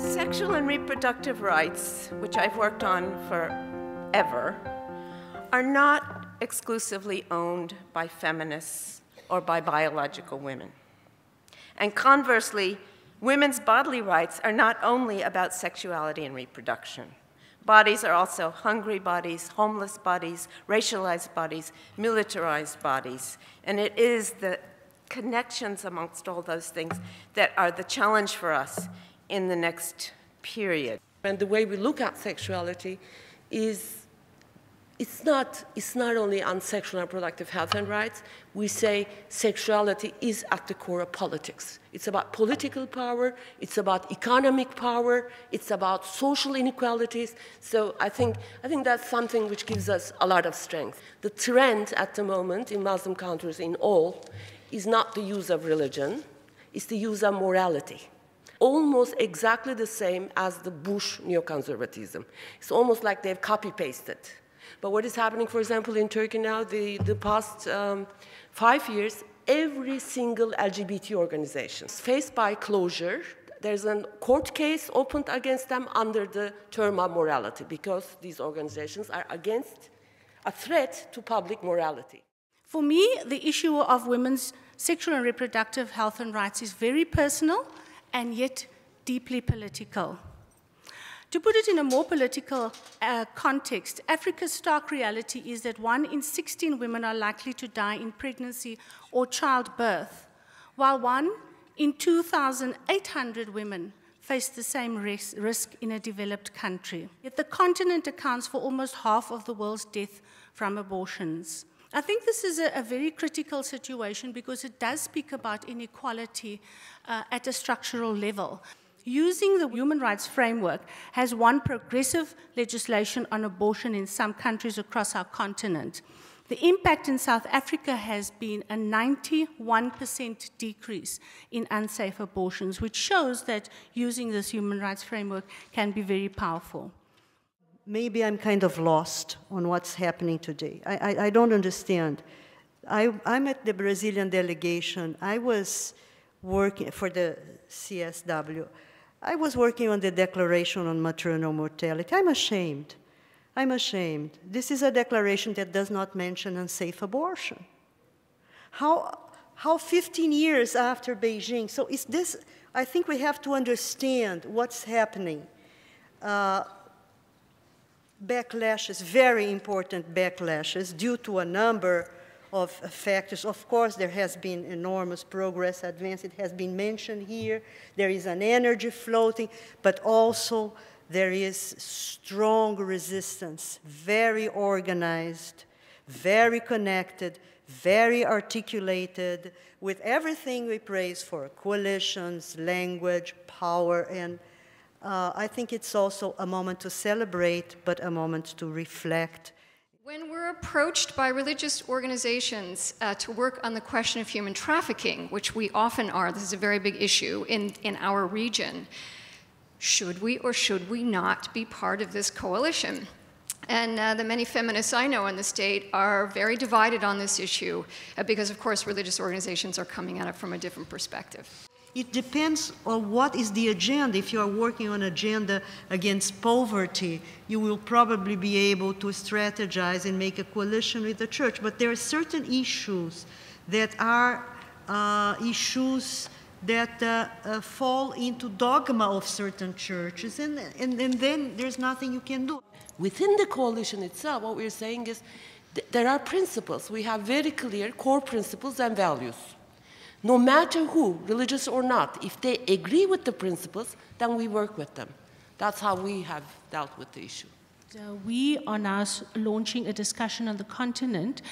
Sexual and reproductive rights, which I've worked on forever, are not exclusively owned by feminists or by biological women. And conversely, women's bodily rights are not only about sexuality and reproduction. Bodies are also hungry bodies, homeless bodies, racialized bodies, militarized bodies. And it is the connections amongst all those things that are the challenge for us in the next period. And the way we look at sexuality is, it's not only on sexual and reproductive health and rights. We say sexuality is at the core of politics. It's about political power, it's about economic power, it's about social inequalities. So I think that's something which gives us a lot of strength. The trend at the moment in Muslim countries in all is not the use of religion, it's the use of morality. Almost exactly the same as the Bush neoconservatism. It's almost like they've copy-pasted. But what is happening, for example, in Turkey now, the past 5 years, every single LGBT organization is faced by closure. There's a court case opened against them under the term of morality because these organizations are against a threat to public morality. For me, the issue of women's sexual and reproductive health and rights is very personal and yet deeply political. To put it in a more political context, Africa's stark reality is that 1 in 16 women are likely to die in pregnancy or childbirth, while 1 in 2,800 women face the same risk in a developed country. Yet the continent accounts for almost half of the world's death from abortions. I think this is a very critical situation because it does speak about inequality at a structural level. Using the human rights framework has won progressive legislation on abortion in some countries across our continent. The impact in South Africa has been a 91% decrease in unsafe abortions, which shows that using this human rights framework can be very powerful. Maybe I'm kind of lost on what's happening today. I don't understand. I'm at the Brazilian delegation. I was working for the CSW. I was working on the Declaration on Maternal Mortality. I'm ashamed. I'm ashamed. This is a declaration that does not mention unsafe abortion. How 15 years after Beijing? So is this, I think we have to understand what's happening. Backlashes, very important backlashes, due to a number of factors. Of course, there has been enormous progress, advance. It has been mentioned here. There is an energy floating, but also there is strong resistance, very organized, very connected, very articulated, with everything we praise for, coalitions, language, power, and I think it's also a moment to celebrate, but a moment to reflect. When we're approached by religious organizations to work on the question of human trafficking, which we often are, this is a very big issue in our region, should we or should we not be part of this coalition? And the many feminists I know in the state are very divided on this issue because, of course, religious organizations are coming at it from a different perspective. It depends on what is the agenda. If you are working on an agenda against poverty, you will probably be able to strategize and make a coalition with the church. But there are certain issues that are issues that fall into dogma of certain churches, and then there's nothing you can do. Within the coalition itself, what we're saying is there are principles. We have very clear core principles and values. No matter who, religious or not, if they agree with the principles, then we work with them. That's how we have dealt with the issue. So we are now launching a discussion on the continent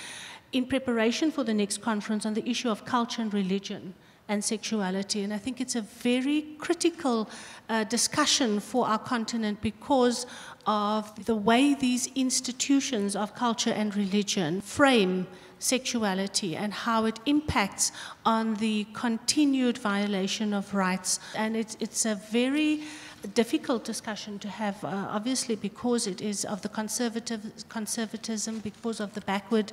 in preparation for the next conference on the issue of culture and religion and sexuality. And I think it's a very critical discussion for our continent because of the way these institutions of culture and religion frame sexuality and how it impacts on the continued violation of rights. And it's a very difficult discussion to have, obviously, because it is of the conservatism, because of the backlash,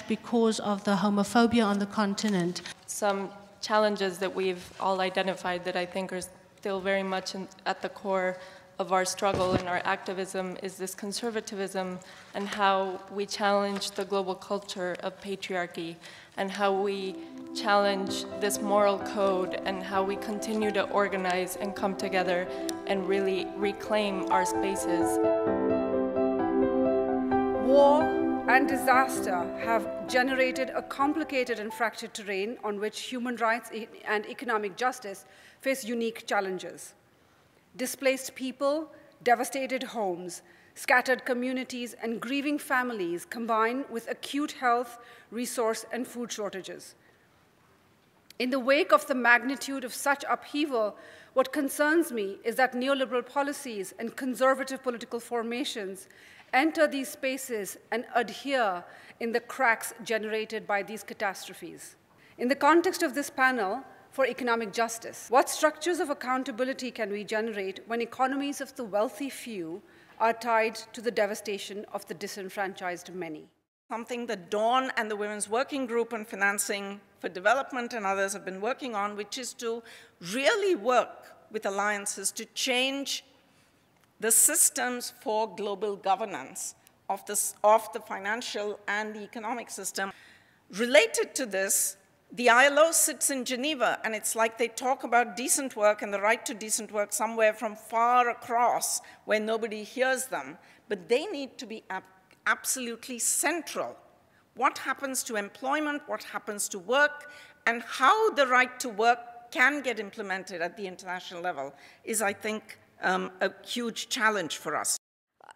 because of the homophobia on the continent. Some challenges that we've all identified that I think are still very much at the core of our struggle and our activism is this conservatism and how we challenge the global culture of patriarchy and how we challenge this moral code and how we continue to organize and come together and really reclaim our spaces. War and disaster have generated a complicated and fractured terrain on which human rights and economic justice face unique challenges. Displaced people, devastated homes, scattered communities, and grieving families combine with acute health, resource, and food shortages. In the wake of the magnitude of such upheaval, what concerns me is that neoliberal policies and conservative political formations enter these spaces and adhere in the cracks generated by these catastrophes. In the context of this panel, for economic justice, what structures of accountability can we generate when economies of the wealthy few are tied to the devastation of the disenfranchised many? Something that Dawn and the Women's Working Group on Financing for Development and others have been working on, which is to really work with alliances to change the systems for global governance of the financial and the economic system. Related to this, the ILO sits in Geneva, and it's like they talk about decent work and the right to decent work somewhere from far across where nobody hears them, but they need to be absolutely central. What happens to employment, what happens to work, and how the right to work can get implemented at the international level is, I think, a huge challenge for us.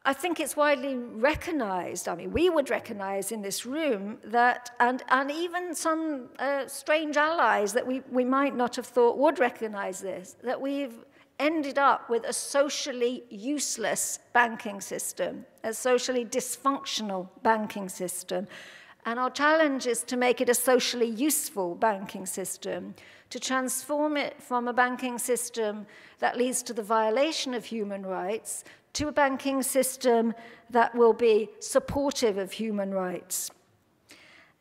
I think it's widely recognized, I mean, we would recognize in this room that, and even some strange allies that we might not have thought would recognize this, that we've ended up with a socially useless banking system, a socially dysfunctional banking system. And our challenge is to make it a socially useful banking system, to transform it from a banking system that leads to the violation of human rights to a banking system that will be supportive of human rights.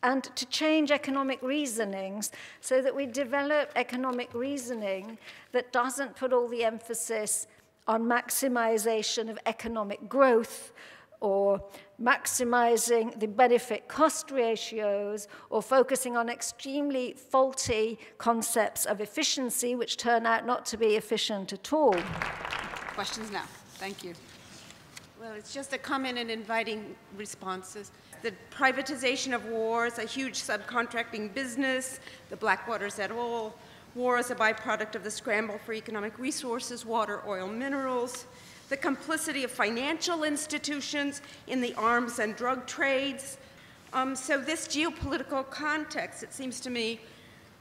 And to change economic reasonings so that we develop economic reasoning that doesn't put all the emphasis on maximization of economic growth or maximizing the benefit-cost ratios, or focusing on extremely faulty concepts of efficiency, which turn out not to be efficient at all. Questions now. Thank you. Well, it's just a comment and inviting responses. The privatization of wars, a huge subcontracting business, the black waters at all. War is a byproduct of the scramble for economic resources, water, oil, minerals. The complicity of financial institutions in the arms and drug trades. So this geopolitical context, it seems to me,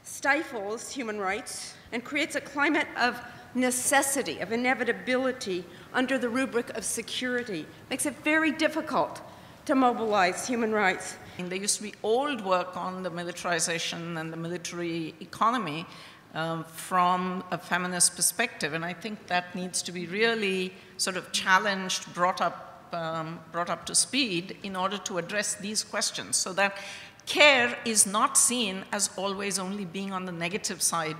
stifles human rights and creates a climate of necessity, of inevitability under the rubric of security. Makes it very difficult to mobilize human rights. There used to be old work on the militarization and the military economy from a feminist perspective, and I think that needs to be really sort of challenged, brought up to speed in order to address these questions, so that care is not seen as always only being on the negative side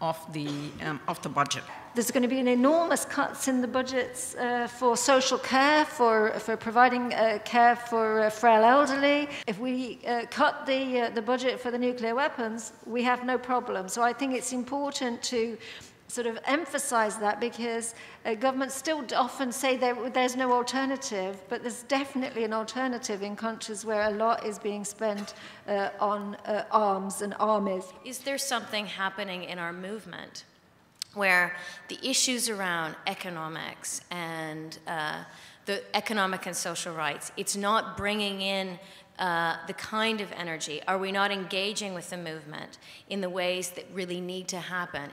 of the budget. There's going to be an enormous cuts in the budgets for social care, for providing care for frail elderly. If we cut the budget for the nuclear weapons, we have no problem. So I think it's important to sort of emphasize that, because governments still often say there's no alternative, but there's definitely an alternative in countries where a lot is being spent on arms and armies. Is there something happening in our movement where the issues around economics and the economic and social rights, it's not bringing in the kind of energy? Are we not engaging with the movement in the ways that really need to happen?